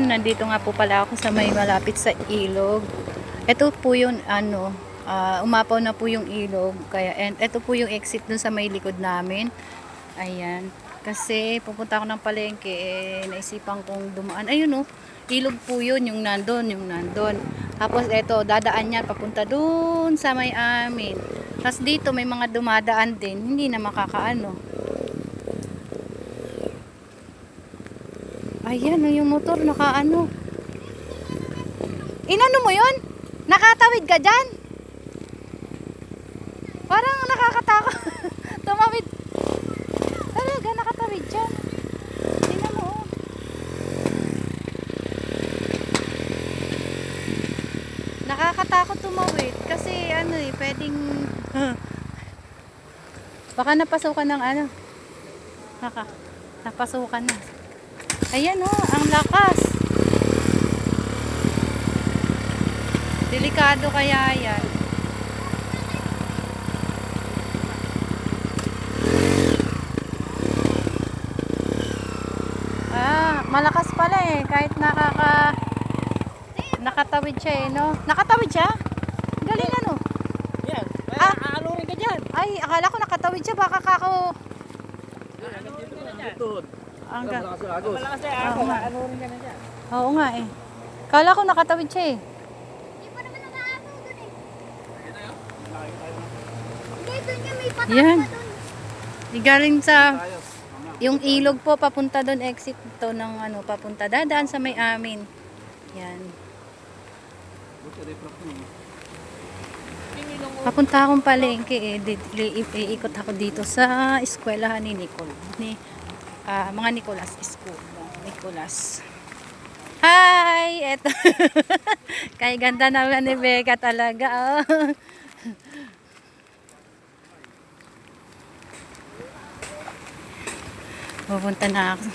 nandito nga po pala ako sa may malapit sa ilog. Ito po yung umapaw na po yung ilog. Kaya, and ito po yung exit dun sa may likod namin. Ayan. Kasi pupunta ako ng palengke, naisipan kong dumaan. Ayun ilog po yun, yung nandun. Tapos ito, dadaan yan, papunta dun sa may amin. Tapos dito may mga dumadaan din, hindi na makakaano. Ayan, yung motor, nakaano. Inano mo yun? Nakatawid ka dyan? Parang nakakatakot. Tumawid. Talaga, nakatawid dyan. Tingnan mo. Nakakatakot tumawid. Kasi pwedeng... Baka napasukan ng napasukan na. Ayan ang lakas. Delikado kaya yan. Malakas pala kahit nakatawid siya Nakatawid siya? Galing Yan. Aalurin ka dyan. Ay, akala ko nakatawid siya. Baka kako... Malakas na agos. Aalurin ka na dyan. Oo nga Akala ko nakatawid siya Hindi pa naman nag-aapaw dun Hindi, dun yung may patak Yan. pa dun. Galing sa... Yung ilog po, papunta doon, exit to ng papunta. Dadaan sa may amin. Yan. Papunta akong palengke iikot ako dito sa eskwelahan ni mga Nicolas School. Nicolas. Hi! Eto. Kay ganda naman ni Becca talaga. Pupunta na ako.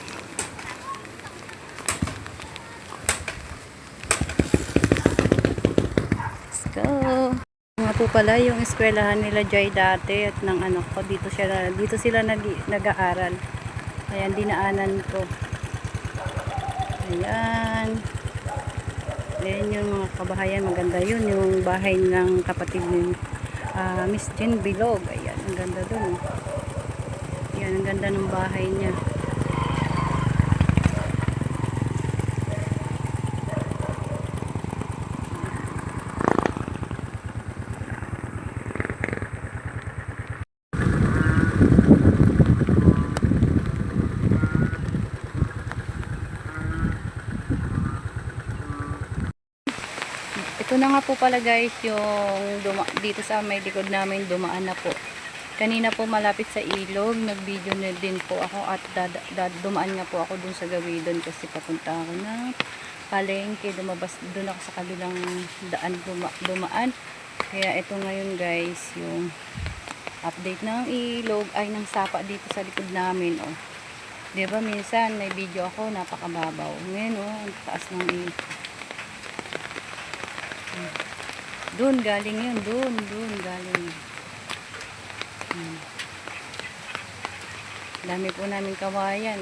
Let's go. Nga po pala yung eskwelahan nila Joy dati at ng anak ko. Dito sila nag-aaral. Ayan, dinaanan ko. Ayan. Ayan yung mga kabahayan. Maganda yun. Yung bahay ng kapatid ni Miss Jean Bilog. Ayan, ang ganda dun. Yan, ang ganda ng bahay niya. Ito na nga po pala guys, yung dito sa may likod namin dumaan na po. Kanina po malapit sa ilog, nag-video na din po ako at dumaan nga po ako dun sa Gawidon kasi papunta ako ng palengke. Dumabas dun ako sa kabilang daan dumaan. Kaya ito ngayon guys, yung update ng ilog ay ng sapa dito sa likod namin. Diba minsan may video ako napakababaw. Ngayon ang taas ng ilog. Dun galing yun, dun galing. Dami po namin kawayan.